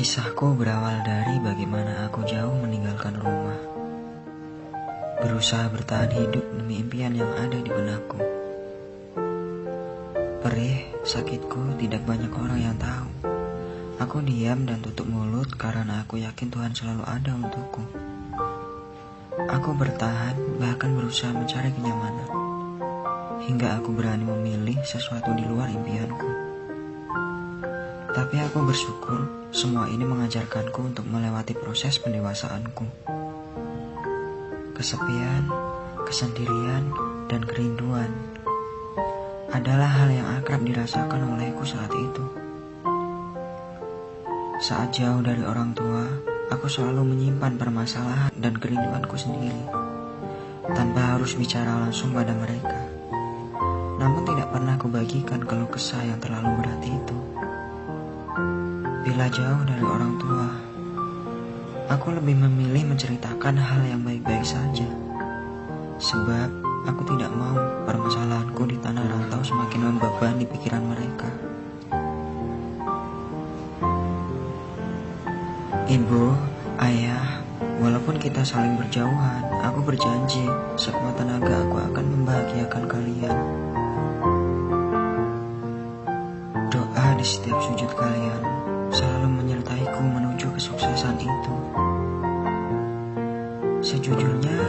Kisahku berawal dari bagaimana aku jauh meninggalkan rumah, berusaha bertahan hidup demi impian yang ada di benakku. Perih, sakitku tidak banyak orang yang tahu. Aku diam dan tutup mulut karena aku yakin Tuhan selalu ada untukku. Aku bertahan, bahkan berusaha mencari kenyamanan, hingga aku berani memilih sesuatu di luar impianku. Tapi aku bersyukur semua ini mengajarkanku untuk melewati proses pendewasaanku. Kesepian, kesendirian, dan kerinduan adalah hal yang akrab dirasakan olehku saat itu. Saat jauh dari orang tua, aku selalu menyimpan permasalahan dan kerinduanku sendiri, tanpa harus bicara langsung pada mereka. Namun tidak pernah kubagikan keluh kesah yang terlalu berat itu. Bila jauh dari orang tua, aku lebih memilih menceritakan hal yang baik-baik saja. Sebab aku tidak mau permasalahanku di tanah rantau semakin membebani pikiran mereka. Ibu, ayah, walaupun kita saling berjauhan, aku berjanji sekuat tenaga aku akan membahagiakan kalian. Doa di setiap sujud kalian selalu menyertaiku menuju kesuksesan itu. Sejujurnya,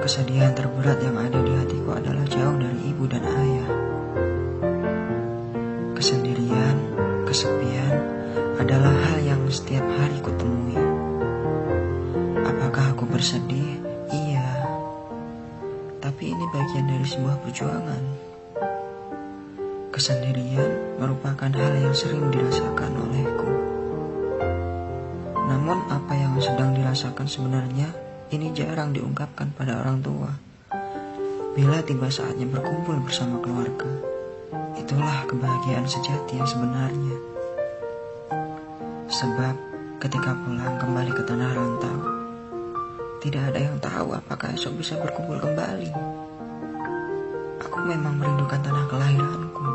kesedihan terberat yang ada di hatiku adalah jauh dari ibu dan ayah. Kesendirian, kesepian adalah hal yang setiap hari kutemui. Apakah aku bersedih? Iya. Tapi ini bagian dari sebuah perjuangan. Kesendirian merupakan hal yang sering dirasakan olehku. Namun apa yang sedang dirasakan sebenarnya ini jarang diungkapkan pada orang tua. Bila tiba saatnya berkumpul bersama keluarga, itulah kebahagiaan sejati yang sebenarnya. Sebab ketika pulang kembali ke tanah rantau, tidak ada yang tahu apakah esok bisa berkumpul kembali. Aku memang merindukan tanah kelahiranku.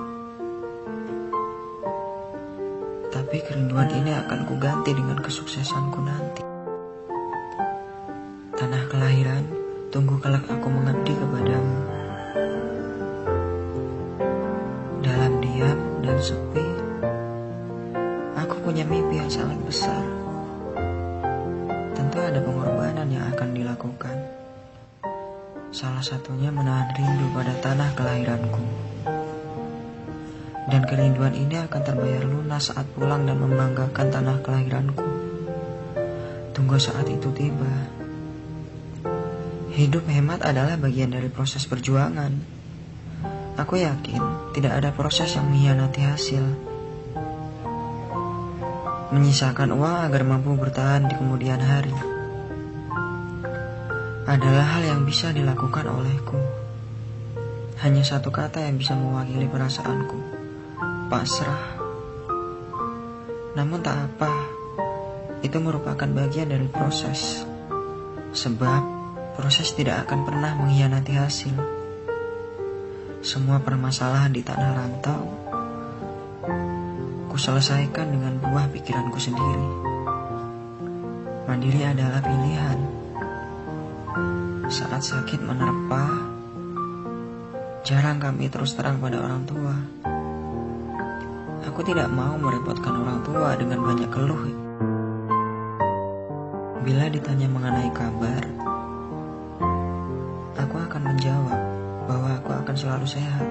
Tapi kerinduan ini akan kuganti dengan kesuksesanku nanti. Tanah kelahiran, tunggu kelak aku mengabdi kepadamu. Dalam diam dan sepi, aku punya mimpi yang sangat besar. Tentu ada pengorbanan yang akan dilakukan. Salah satunya menahan rindu pada tanah kelahiranku. Dan kerinduan ini akan terbayar lunas saat pulang dan membanggakan tanah kelahiranku. Tunggu saat itu tiba. Hidup hemat adalah bagian dari proses perjuangan. Aku yakin tidak ada proses yang mengkhianati hasil. Menyisakan uang agar mampu bertahan di kemudian hari adalah hal yang bisa dilakukan olehku. Hanya satu kata yang bisa mewakili perasaanku: pasrah. Namun tak apa, itu merupakan bagian dari proses. Sebab proses tidak akan pernah mengkhianati hasil. Semua permasalahan di tanah rantau ku selesaikan dengan buah pikiranku sendiri. Mandiri adalah pilihan. Saat sakit menerpa, jarang kami terus terang pada orang tua. Aku tidak mau merepotkan orang tua dengan banyak keluh. Bila ditanya mengenai kabar, aku akan menjawab bahwa aku akan selalu sehat.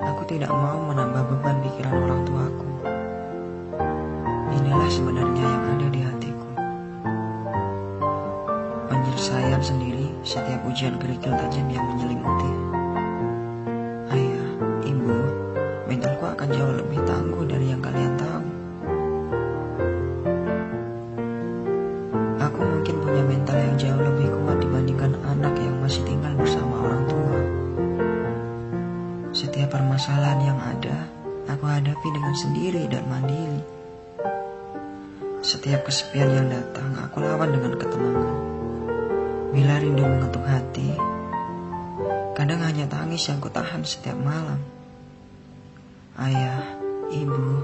Aku tidak mau menambah beban pikiran orang tuaku. Inilah sebenarnya yang ada di hatiku. Penyelesaian sendiri setiap ujian kerikil tajam yang menyelimuti. Ayah, ibu, mentalku akan jauh lebih tangguh dari yang kalian tahu. Aku mungkin punya mental yang jauh lebih kuat dibandingkan anak yang masih tinggal bersama orang tua. Setiap permasalahan yang ada, aku hadapi dengan sendiri dan mandiri. Setiap kesepian yang datang, aku lawan dengan ketenangan. Bila rindu mengetuk hati, kadang hanya tangis yang kutahan setiap malam. Ayah, ibu,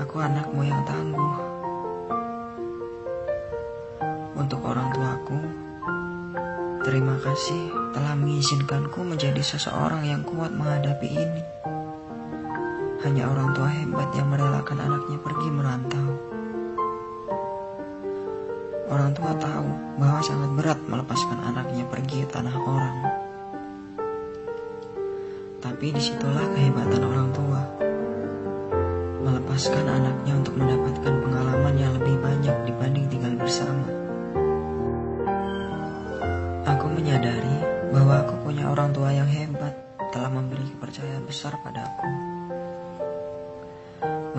Aku anakmu yang tangguh. Untuk orang tuaku, terima kasih telah mengizinkanku menjadi seseorang yang kuat menghadapi ini. Hanya orang tua hebat yang merelakan anaknya pergi merantau. Orang tua tahu bahwa sangat berat melepaskan anaknya pergi ke tanah orang. Tapi disitulah kehebatan orang tua. Melepaskan anaknya untuk mendapatkan pengalaman yang lebih banyak dibanding tinggal bersama. Aku menyadari bahwa aku punya orang tua yang hebat, telah memberi kepercayaan besar padaku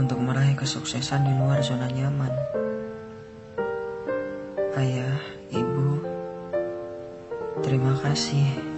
untuk meraih kesuksesan di luar zona nyaman. Ayah, ibu, terima kasih